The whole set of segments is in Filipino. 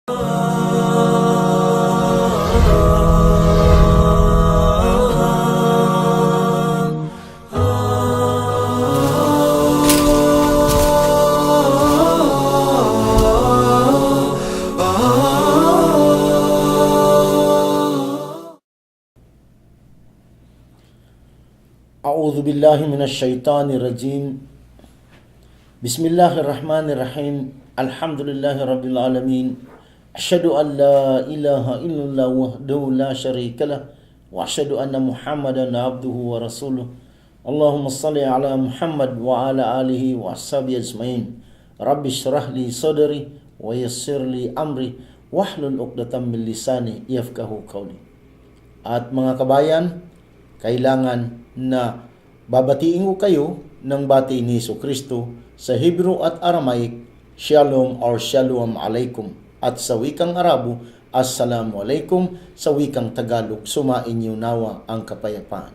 أعوذ بالله من الشيطان الرجيم بسم الله الرحمن الرحيم الحمد لله رب العالمين أشهد أن لا إله إلا الله وحده لا شريك له وأشهد أن محمدا عبده ورسوله اللهم صل على محمد وعلى آله وأصحابه أجمعين رب اشرح لي صدري ويسر لي أمري واحلل عقدة من lisani yafqahu qawli. At mga kabayan, kailangan na babatiin ko kayo ng bati ni Jesucristo sa Hebrew at Aramaic, Shalom or Shalom Alaikum. At sa wikang Arabo, Assalamu Alaikum. Sa wikang Tagalog, sumainyo nawa ang kapayapaan.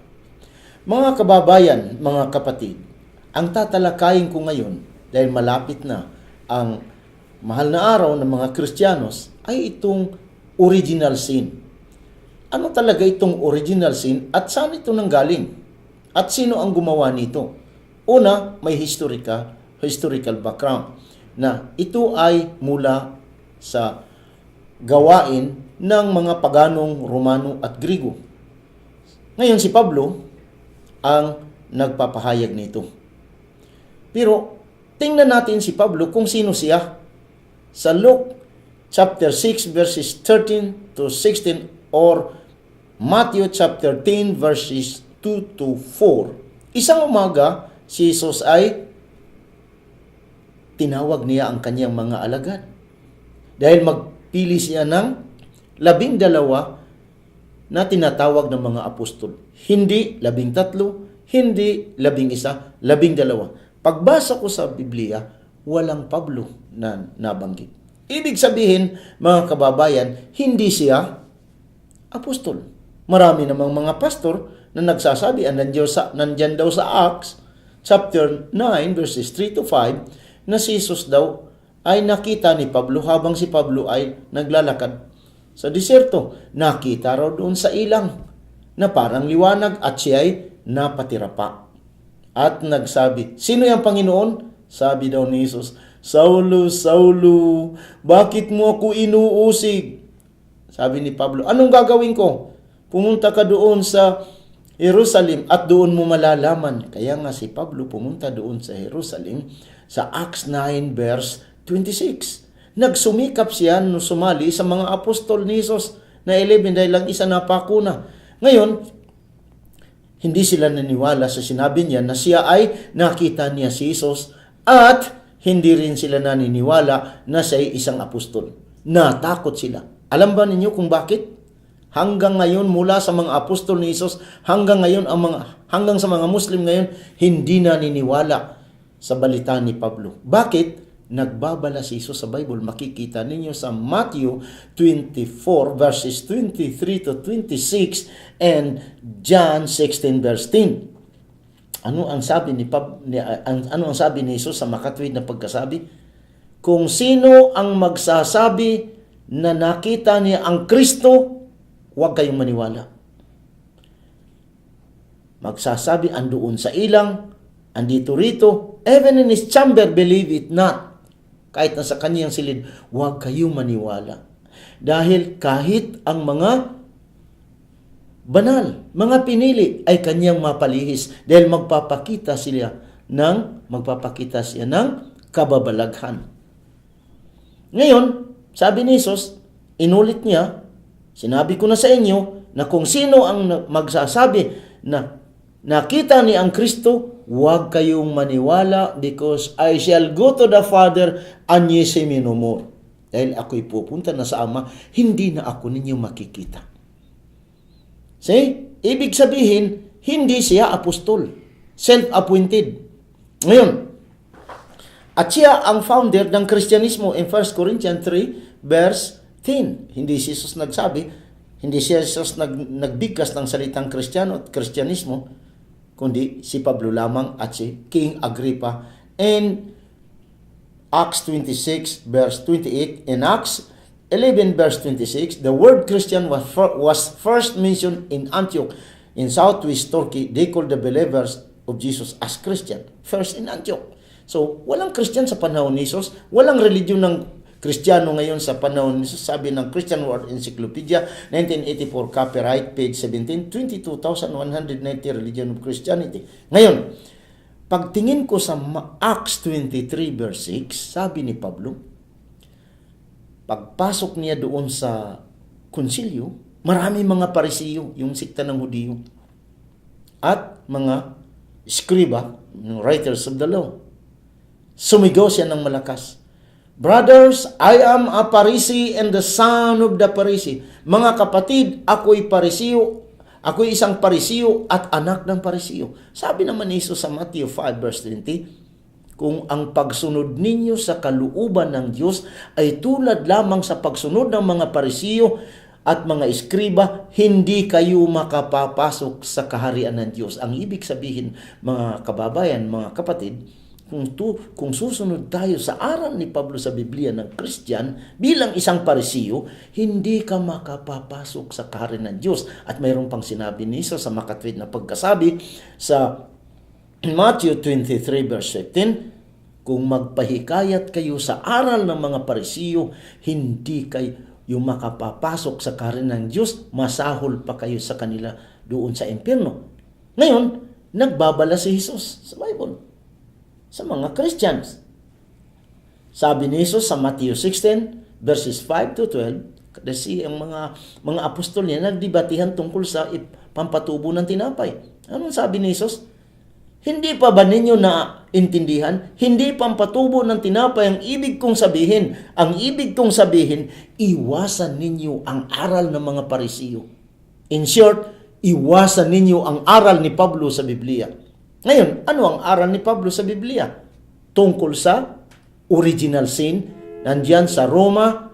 Mga kababayan, mga kapatid, ang tatalakayin ko ngayon dahil malapit na ang mahal na araw ng mga Kristiyanos ay itong original sin. Ano talaga itong original sin at saan ito nanggaling? At sino ang gumawa nito? Una, may historical background na ito ay mula sa gawain ng mga paganong Romano at Grigo. Ngayon si Pablo ang nagpapahayag nito. Pero tingnan natin si Pablo kung sino siya. Sa Luke chapter 6 verses 13 to 16 or Matthew chapter 10 verses 2 to 4. Isang umaga, si Jesus ay tinawag niya ang kanyang mga alagad. Dahil magpili siya ng 12 na tinatawag ng mga apostol. Hindi 13, hindi 11, 12. Pagbasa ko sa Biblia, walang Pablo na nabanggit. Ibig sabihin, mga kababayan, hindi siya apostol. Marami namang mga pastor na nagsasabi, nandyan daw sa Acts, chapter 9, verses 3 to 5, na si Jesus daw ay nakita ni Pablo habang si Pablo ay naglalakad sa disyerto. Nakita raw doon sa ilang na parang liwanag at siya ay napatira pa. At nagsabi, sino yung Panginoon? Sabi daw ni Jesus, Saulo, Saulo, bakit mo ako inuusig? Sabi ni Pablo, anong gagawin ko? Pumunta ka doon sa Jerusalem at doon mo malalaman. Kaya nga si Pablo pumunta doon sa Jerusalem sa Acts 9 verse 26. Nagsumikap siya nung sumali sa mga apostol ni Jesus na 11 dahil lang isa napakuna. Ngayon, hindi sila naniwala sa sinabi niya na siya ay nakita niya si Jesus at hindi rin sila naniniwala na siya ay isang apostol. Natakot sila. Alam ba ninyo kung bakit? Hanggang ngayon, mula sa mga apostol ni Jesus, hanggang sa mga Muslim ngayon, hindi naniniwala sa balita ni Pablo. Bakit? Nagbabala si Jesus sa Bible. Makikita ninyo sa Matthew 24 verses 23 to 26 and John 16 verse 10. Ano ang sabi ni Jesus sa makatwid na pagkasabi? Kung sino ang magsasabi na nakita niya ang Kristo, huwag kayong maniwala. Magsasabi, andoon sa ilang, andito rito, even in his chamber, believe it not. Kahit nasa kanyang silid, huwag kayong maniwala. Dahil kahit ang mga banal, mga pinili, ay kanyang mapalihis dahil magpapakita siya ng kababalaghan. Ngayon, sabi ni Jesus, inulit niya, sinabi ko na sa inyo na kung sino ang magsasabi na nakita ni ang Kristo, huwag kayong maniwala because I shall go to the Father and ye see me no more. Dahil ako'y pupunta na sa Ama, hindi na ako ninyo makikita. See? Ibig sabihin, hindi siya apostol. Self-appointed. Ngayon, at siya ang founder ng Kristyanismo in 1 Corinthians 3 verse 10. Hindi si Jesus nagsabi, hindi si Jesus nagbigkas ng salitang Kristiyano at Kristyanismo, kundi si Pablo lamang at si King Agrippa. In Acts 26 verse 28, in Acts 11 verse 26, the word Christian was first mentioned in Antioch in southwest Turkey. They called the believers of Jesus as Christian. First in Antioch. So, walang Christian sa panahon ni Jesus. Walang religion ng Kristiyano ngayon sa panahon ni Jesus. Sabi ng Christian World Encyclopedia, 1984, copyright, page 17, 22,190 religion of Christianity. Ngayon, pagtingin ko sa Acts 23 verse 6, sabi ni Pablo, pagpasok niya doon sa konsilyo, marami mga Parisiyo, yung sikta ng Hudiyo, at mga scriba, writers of the law. Sumigaw siya ng malakas, "Brothers, I am a Pharisee and the son of the Pharisee." Mga kapatid, ako'y Parisiyo, ako'y isang Parisiyo at anak ng Parisiyo. Sabi naman ni Jesus sa Matthew 5 verse 20, kung ang pagsunod ninyo sa kalooban ng Diyos ay tulad lamang sa pagsunod ng mga Parisiyo at mga eskriba, hindi kayo makapapasok sa kaharian ng Diyos. Ang ibig sabihin, mga kababayan, mga kapatid, kung susunod tayo sa aral ni Pablo sa Biblia ng Christian bilang isang Parisiyo, hindi ka makapapasok sa kaharian ng Diyos. At mayroon pang sinabi ni Jesus sa makatwid na pagkasabi sa Matthew 23 verse 15, kung magpahikayat kayo sa aral ng mga Parisiyo, hindi kayo yung makapapasok sa kaharian ng Diyos, masahol pa kayo sa kanila doon sa impyerno. Ngayon, nagbabala si Jesus sa Bible sa mga Christians. Sabi ni Jesus sa Matthew 16 verses 5 to 12, kasi ang mga apostol niya nagdebatihan tungkol sa pampatubo ng tinapay. Anong sabi ni Jesus? Hindi pa ba ninyo naintindihan? Hindi pampatubo ng tinapay ang ibig kong sabihin. Ang ibig kong sabihin, iwasan ninyo ang aral ng mga Parisiyo. In short, iwasan ninyo ang aral ni Pablo sa Biblia. Ngayon, ano ang aral ni Pablo sa Biblia? Tungkol sa original sin, nandyan sa Romans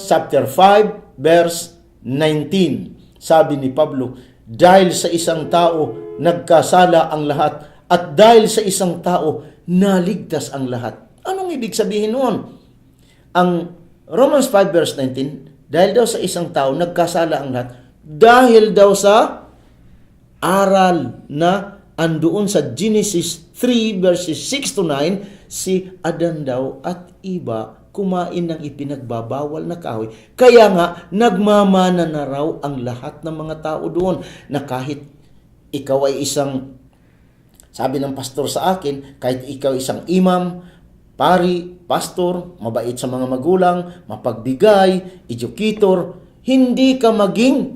chapter 5, verse 19. Sabi ni Pablo, dahil sa isang tao, nagkasala ang lahat, at dahil sa isang tao, naligtas ang lahat. Anong ibig sabihin noon? Ang Romans 5 verse 19, dahil daw sa isang tao, nagkasala ang lahat, dahil daw sa aral na andoon sa Genesis 3 verses 6 to 9, si Adan daw at Eva kumain ng ipinagbabawal na kahoy. Kaya nga, nagmamana na raw ang lahat ng mga tao doon, na kahit ikaw ay isang, sabi ng pastor sa akin, kahit ikaw isang imam, pari, pastor, mabait sa mga magulang, mapagbigay, educator, hindi ka maging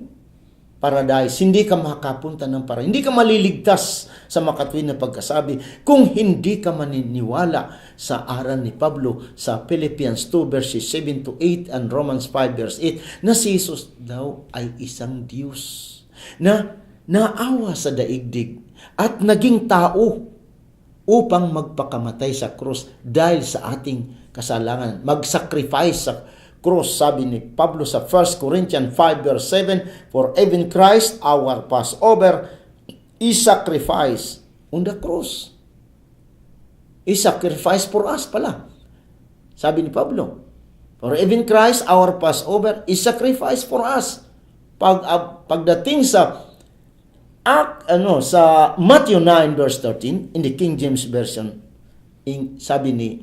paradise, hindi ka makapunta ng paradise, hindi ka maliligtas sa makatwid na pagkasabi kung hindi ka maniniwala sa aral ni Pablo sa Philippians 2 verses 7 to 8 and Romans 5 verse 8 na si Jesus daw ay isang Diyos na naawa sa daigdig at naging tao upang magpakamatay sa krus dahil sa ating kasalanan, mag-sacrifice sa cross. Sabi ni Pablo sa 1 Corinthians 5 verse 7, for even Christ our Passover is sacrificed on the cross. Is sacrificed for us pala. Sabi ni Pablo, for even Christ our Passover is sacrificed for us. Pagdating sa sa Matthew 9 verse 13 in the King James Version, sabi ni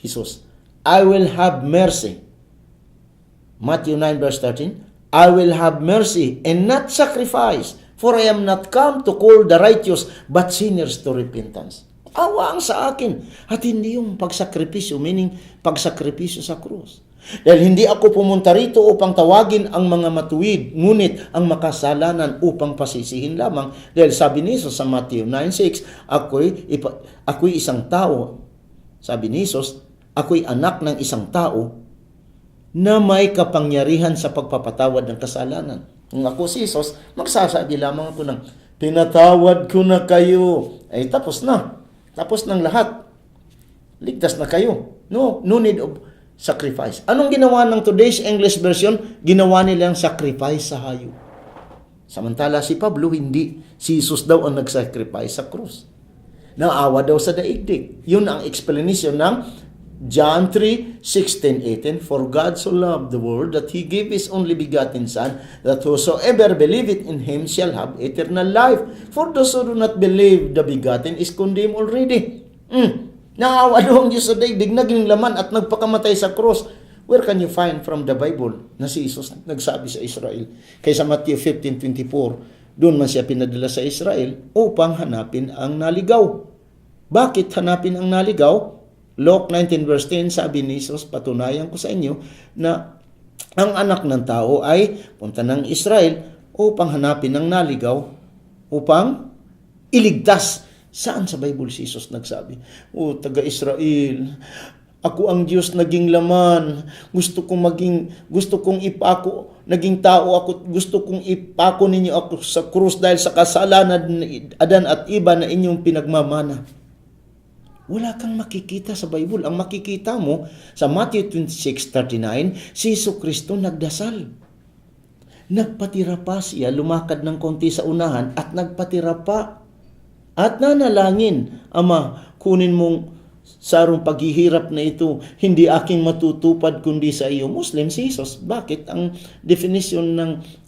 Jesus, I will have mercy. Matthew 9 verse 13, I will have mercy and not sacrifice, for I am not come to call the righteous, but sinners to repentance. Awa ang sa akin, at hindi yung pagsakripisyo, meaning pagsakripisyo sa krus. Dahil hindi ako pumunta rito upang tawagin ang mga matuwid, ngunit ang makasalanan upang pasisihin lamang. Dahil sabi ni Jesus sa Matthew 9:6, ako'y isang tao. Sabi ni Jesus, ako'y anak ng isang tao na may kapangyarihan sa pagpapatawad ng kasalanan. Kung ako si Jesus, magsasabi lamang ako ng, pinatawad ko na kayo. Ay tapos na. Tapos ng lahat. Ligtas na kayo. No need of sacrifice. Anong ginawa ng today's English version? Ginawa nilang sacrifice sa hayop. Samantala si Pablo, hindi. Si Jesus daw ang nag-sacrifice sa krus. Naawa daw sa daigdig. Yun ang explanation ng John 3:16-18, For God so loved the world that He gave His only begotten Son, that whosoever believeth in Him shall have eternal life. For those who do not believe the begotten is condemned already. Naawa daw ang Diyos sa daigdig, naging laman at nagpakamatay sa cross. Where can you find from the Bible na si Jesus nagsabi sa Israel? Kaysa Matthew 15:24, doon man siya pinadala sa Israel upang hanapin ang naligaw. Bakit hanapin ang naligaw? Luke 19:10, sabi ni Jesus, patunayan ko sa inyo na ang anak ng tao ay punta ng Israel upang hanapin ang naligaw, upang iligtas. Saan sa Bible si Jesus nagsabi? Taga-Israel, ako ang Diyos naging laman. Gusto kong ipako, naging tao ako. Gusto kong ipako ninyo ako sa krus dahil sa kasalanan ni Adan at Eva na inyong pinagmamana. Wala kang makikita sa Bible. Ang makikita mo sa Matthew 26:39, si Jesucristo nagdasal. Nagpatira pa siya, lumakad ng konti sa unahan at nagpatira pa. At nanalangin, Ama, kunin mong sarong paghihirap na ito, hindi aking matutupad kundi sa iyo. Muslim si Jesus. Bakit? Ang definition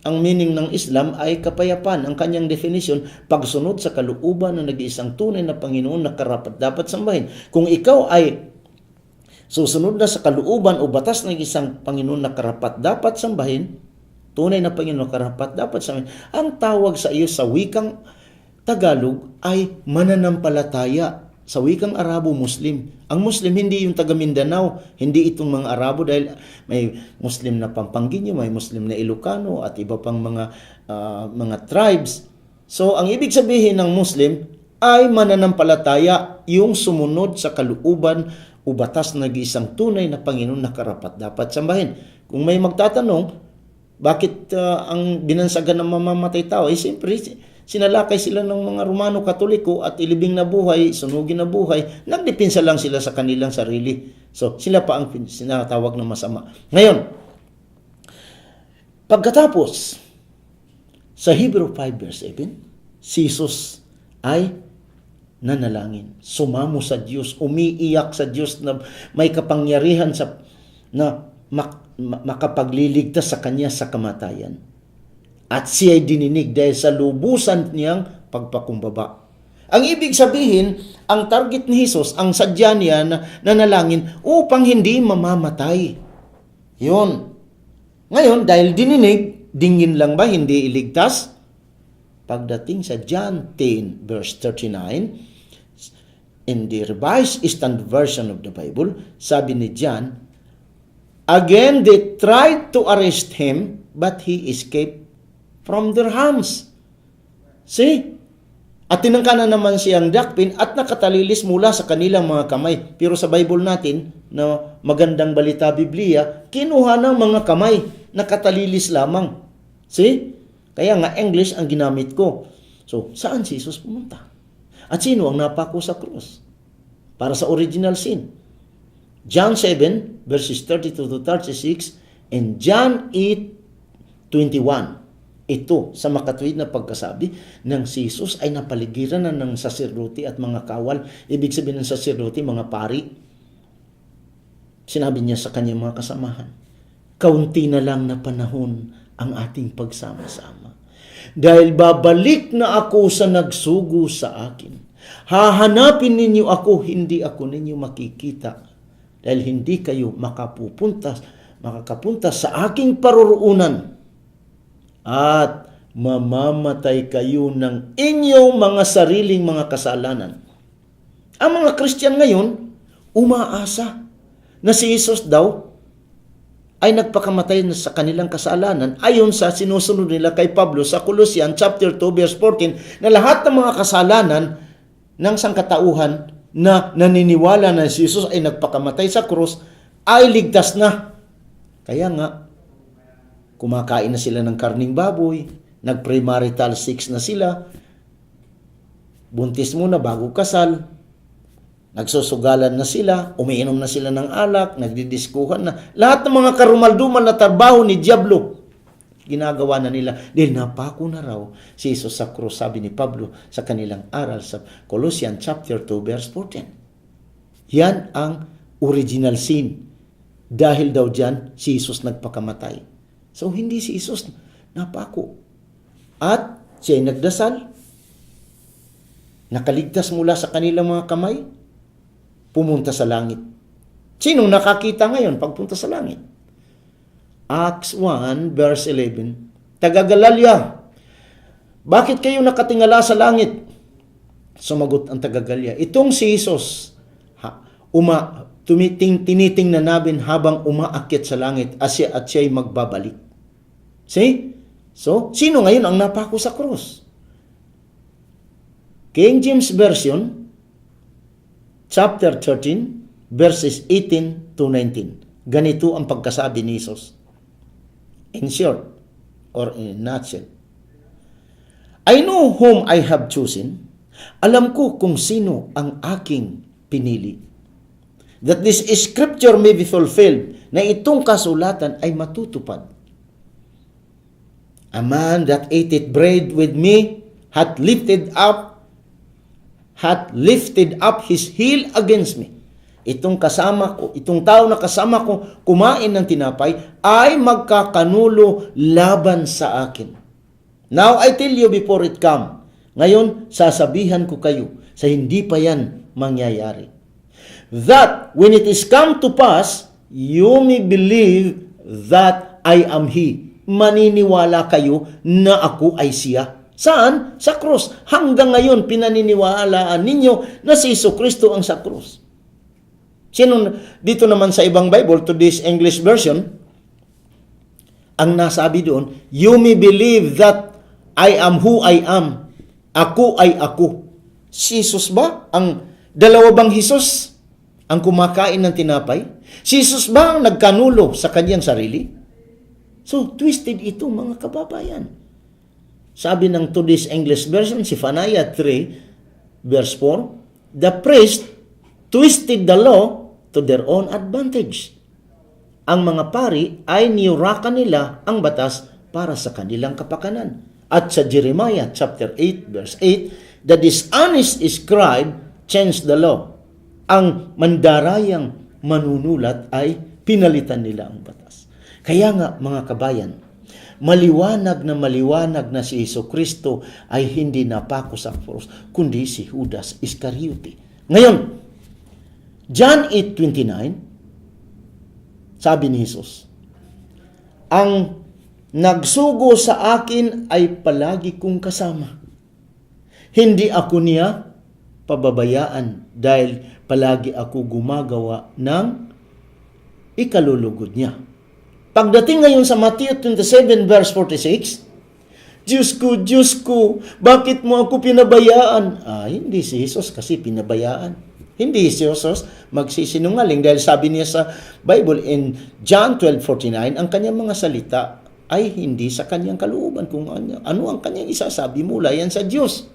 ang meaning ng Islam ay kapayapaan. Ang kanyang definition, pagsunod sa kalooban ng nag-iisang tunay na Panginoon na karapat dapat sambahin. Kung ikaw ay susunod na sa kalooban o batas ng isang Panginoon na karapat dapat sambahin, tunay na Panginoon na karapat dapat sambahin, ang tawag sa iyo sa wikang Tagalog ay mananampalataya. Sa wikang Arabo, Muslim. Ang Muslim hindi yung taga Mindanao, hindi itong mga Arabo, dahil may Muslim na Pampangueño, may Muslim na Ilocano at iba pang mga tribes. So ang ibig sabihin ng Muslim ay mananampalataya, yung sumunod sa kalooban o batas na nag-iisang tunay na Panginoon na karapat dapat sambahin. Kung may magtatanong, bakit ang binansagan ng mamamatay tao? Siyempre, sinalakay sila ng mga Romano Katoliko at ilibing na buhay, sunugin na buhay, nagdipinsa lang sila sa kanilang sarili. So, sila pa ang sinatawag na masama. Ngayon, pagkatapos, sa Hebrew 5:7, si Jesus ay nanalangin, sumamo sa Diyos, umiiyak sa Diyos na may kapangyarihan na makapagliligtas sa kanya sa kamatayan. At siya ay dininig dahil sa lubusan niyang pagpakumbaba. Ang ibig sabihin, ang target ni Jesus, ang sadya niya na nanalangin upang hindi mamamatay. Yun. Ngayon, dahil dininig, dingin lang ba hindi iligtas? Pagdating sa John 10:39, in the Revised Standard Version of the Bible, sabi ni John, again they tried to arrest him, but he escaped from their hands. See? At tinangka na naman siyang dakpin at nakatalilis mula sa kanilang mga kamay. Pero sa Bible natin, na magandang balita Biblia, kinuha ng mga kamay, nakatalilis lamang. See? Kaya nga English ang ginamit ko. So, saan si Jesus pumunta? At sino ang napako sa krus? Para sa original sin. John 7, verses 32 to 36, and John 8:21. Ito sa makatuwid na pagkasabi ng si Jesus ay napaligiran na ng saserdote at mga kawal. Ibig sabihin ng saserdote, mga pari. Sinabi niya sa kanyang mga kasamahan, kaunti na lang na panahon ang ating pagsama-sama. Dahil babalik na ako sa nagsugo sa akin. Hahanapin ninyo ako, hindi ako ninyo makikita. Dahil hindi kayo makakapunta sa aking paroroonan. At mamamatay kayo ng inyong mga sariling mga kasalanan. Ang mga Christian ngayon, umaasa na si Jesus daw ay nagpakamatay na sa kanilang kasalanan ayon sa sinusunod nila kay Pablo sa Colossians chapter 2 verse 14 na lahat ng mga kasalanan ng sangkatauhan na naniniwala na si Jesus ay nagpakamatay sa krus ay ligtas na. Kaya nga, kumakain na sila ng karning baboy, nag-premarital sex na sila, buntis muna bago kasal, nagsusugalan na sila, umiinom na sila ng alak, nagdidiskuhan na. Lahat ng mga karumalduman na trabaho ni Diablo, ginagawa na nila. Dahil napako na raw si Jesus sa krus, sabi ni Pablo sa kanilang aral sa Colossians chapter 2 verse 14. Yan ang original sin. Dahil daw dyan, si Jesus nagpakamatay. So, hindi si Jesus napako. At siya'y nagdasal, nakaligtas mula sa kanilang mga kamay, pumunta sa langit. Sinong nakakita ngayon pagpunta sa langit? Acts 1 verse 11, taga Galalya, bakit kayo nakatingala sa langit? Sumagot ang taga Galalya, itong si Jesus, tinitingnan namin habang umaakyat sa langit at siya'y magbabalik. See? So, sino ngayon ang napako sa krus? King James Version, chapter 13, verses 18 to 19. Ganito ang pagkasabi ni Jesus. In short, or in a nutshell, I know whom I have chosen. Alam ko kung sino ang aking pinili. That this scripture may be fulfilled, na itong kasulatan ay matutupad. A man that ate bread with me hath lifted up his heel against me. Itong kasama ko, itong tao na kasama ko kumain ng tinapay ay magkakanulo laban sa akin. Now I tell you before it come. Ngayon sasabihan ko kayo sa hindi pa yan mangyayari. That when it is come to pass, you may believe that I am He. Maniniwala kayo na ako ay siya. Saan? Sa krus. Hanggang ngayon, pinaniniwalaan ninyo na si Jesucristo ang sa krus. Dito naman sa ibang Bible, to this English version, ang nasabi doon, you may believe that I am who I am. Ako ay ako. Si Jesus ba? Ang dalawa bang Jesus ang kumakain ng tinapay? Si Jesus ba ang nagkanulo sa kanyang sarili? So, twisted ito mga kababayan. Sabi ng today's English version, Zephaniah 3, verse 4, the priest twisted the law to their own advantage. Ang mga pari ay niyurakan nila ang batas para sa kanilang kapakanan. At sa Jeremiah chapter 8, verse 8, the dishonest scribe changed the law. Ang mandarayang manunulat ay pinalitan nila ang batas. Kaya nga mga kabayan, maliwanag na si Jesucristo ay hindi napako sa krus, kundi si Judas Iscariote. Ngayon, John 8:29, sabi ni Jesus, ang nagsugo sa akin ay palagi kong kasama. Hindi ako niya pababayaan dahil palagi ako gumagawa ng ikalulugod niya. Pagdating ngayon sa Matthew 27 verse 46, Diyos ko, bakit mo ako pinabayaan? Hindi si Jesus kasi pinabayaan. Hindi si Jesus magsisinungaling dahil sabi niya sa Bible in John 12:49, ang kanyang mga salita ay hindi sa kanyang kalooban kung ano ang kanyang isasabi mula yan sa Diyos.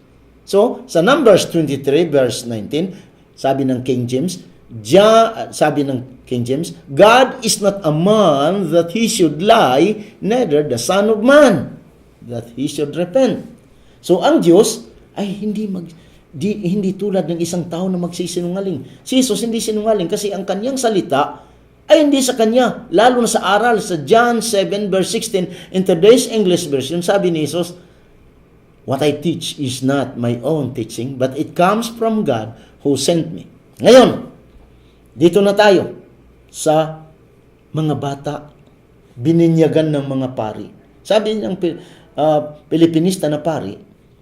So, sa Numbers 23 verse 19, sabi ng King James, God is not a man that he should lie, neither the son of man that he should repent. So, ang Diyos ay hindi tulad ng isang tao na magsisinungaling. Si Jesus hindi sinungaling kasi ang kanyang salita ay hindi sa kanya. Lalo na sa aral sa John 7 verse 16 in today's English version, sabi ni Jesus, what I teach is not my own teaching, but it comes from God who sent me. Ngayon, dito na tayo sa mga bata bininyagan ng mga pari. Sabi ng Pilipinista na pari,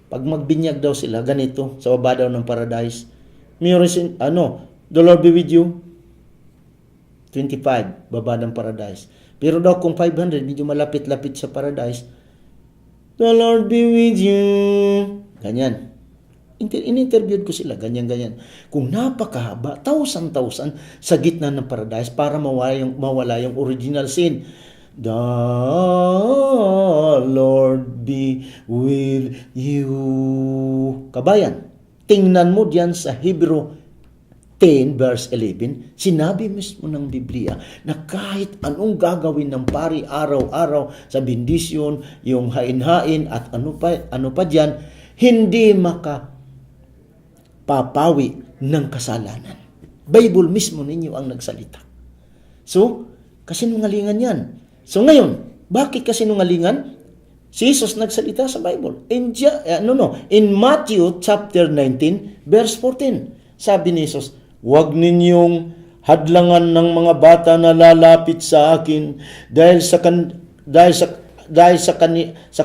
pag magbinyag daw sila, ganito, sa baba daw ng paradise, the Lord be with you, 25, baba ng paradise. Pero daw kung 500, medyo malapit-lapit sa paradise, the Lord be with you. Ganyan. In-interviewed ko sila, ganyan. Kung napakahaba, thousand, sa gitna ng paradise para mawala yung original sin. The Lord be with you. Kabayan, tingnan mo diyan sa Hebrew 10 verse 11, sinabi mismo ng Biblia na kahit anong gagawin ng pari araw-araw sa bendisyon, yung hain-hain at ano pa diyan, hindi makapapawi ng kasalanan. Bible mismo ninyo ang nagsalita. So, kasinungalingan yan. So ngayon, bakit kasinungalingan? Si Jesus nagsalita sa Bible. In Matthew chapter 19, verse 14, sabi ni Jesus, "Huwag ninyong hadlangan ng mga bata na lalapit sa akin dahil sa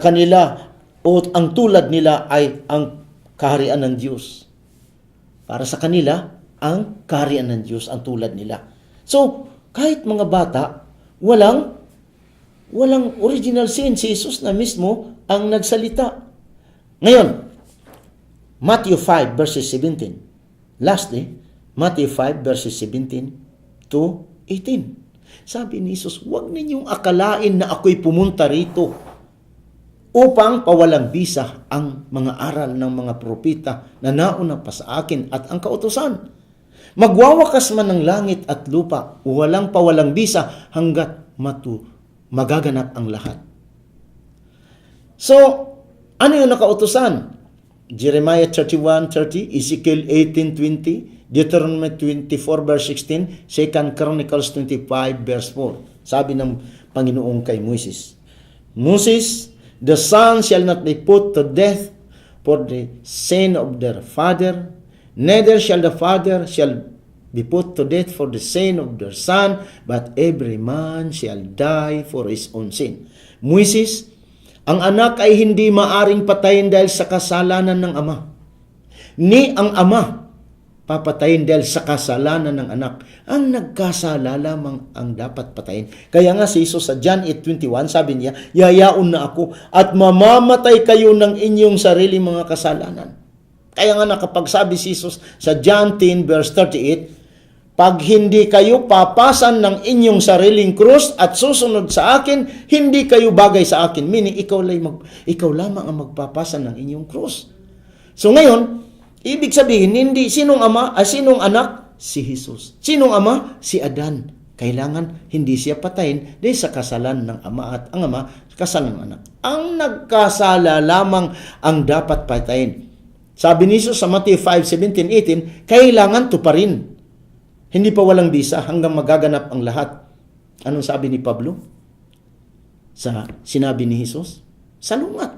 kanila o ang tulad nila ay ang kaharian ng Diyos." Para sa kanila, ang kaharian ng Diyos ang tulad nila. So, kahit mga bata, walang original sin. Si Jesus na mismo ang nagsalita. Ngayon, Matthew 5 verses 17. Lastly, Matthew 5 verses 17 to 18. Sabi ni Jesus, "Huwag ninyong akalain na ako'y pumunta rito upang pawalang bisa ang mga aral ng mga propeta na nauna pa sa akin at ang kautusan. Magwawakas man ng langit at lupa, walang pawalang bisa hanggat magaganap ang lahat." So, ano yung nakautusan? Jeremiah 31:30, Ezekiel 18:20, Deuteronomy 24 verse 16, 2 Chronicles 25 verse 4. Sabi ng Panginoon kay Moses, "Moses, the son shall not be put to death for the sin of their father, neither shall the father be put to death for the sin of their son, but every man shall die for his own sin." Moses, ang anak ay hindi maaring patayin dahil sa kasalanan ng ama. Ni ang ama papatayin dahil sa kasalanan ng anak. Ang nagkasala lamang ang dapat patayin. Kaya nga si Jesus sa John 8:21, sabi niya, "Yayaon na ako at mamamatay kayo ng inyong sarili mga kasalanan." Kaya nga nakapagsabi si Jesus sa John 10 verse 38, "Pag hindi kayo papasan ng inyong sariling krus at susunod sa akin, hindi kayo bagay sa akin." Meaning, ikaw lamang ang magpapasan ng inyong krus. So ngayon, ibig sabihin, hindi sinong anak? Si Jesus. Sinong ama? Si Adan. Kailangan hindi siya patayin dahil sa kasalanan ng ama at ang ama kasalanan ng anak. Ang nagkasala lamang ang dapat patayin. Sabi ni Jesus sa Matthew 5:17-18, kailangan tuparin. Hindi pa walang bisa hanggang magaganap ang lahat. Anong sabi ni Pablo? Sa sinabi ni Jesus? Salungat.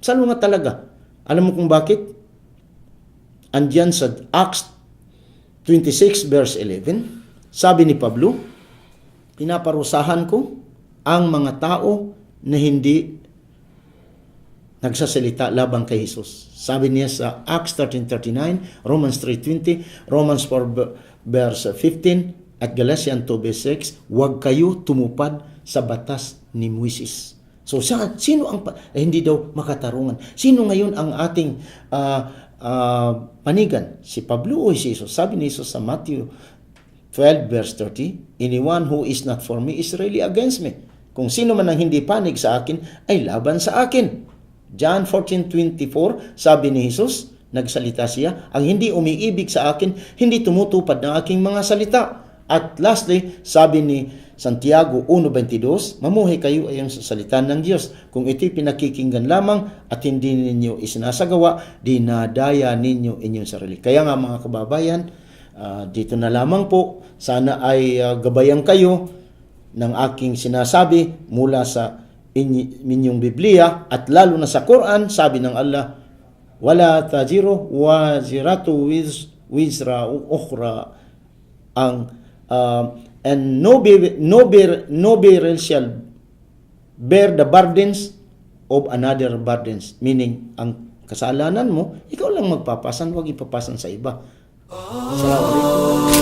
Salungat talaga. Alam mo kung bakit? Andyan sa Acts 26 verse 11, sabi ni Pablo, "Pinaparusahan ko ang mga tao na hindi nagsasalita labang kay Jesus." Sabi niya sa Acts 13:39, Romans 3:20, Romans 4 verse 15, at Galatians 2 verse 6, "Huwag kayo tumupad sa batas ni Moises." So, sino ang hindi daw makatarungan? Sino ngayon ang ating panigan? Si Pablo o si Jesus? Sabi ni Jesus sa Matthew 12 verse 30, "Anyone who is not for me is really against me." Kung sino man ang hindi panig sa akin, ay laban sa akin. John 14:24, sabi ni Jesus, nagsalita siya, "Ang hindi umiibig sa akin, hindi tumutupad ng aking mga salita." At lastly, sabi ni Santiago 1:22, "Mamuhay kayo ayon sa salita ng Diyos. Kung ito'y pinakikinggan lamang at hindi ninyo isinasagawa, dinadaya ninyo inyong sarili." Kaya nga mga kababayan, dito na lamang po, sana ay gabayan kayo ng aking sinasabi mula sa inyong Biblia at lalo na sa Quran. Sabi ng Allah, "Wala taziru waziratu wizra ukhra," and no bearer shall bear the burdens of another burdens. Meaning, ang kasalanan mo, ikaw lang magpapasan, huwag ipapasan sa iba. Assalamualaikum.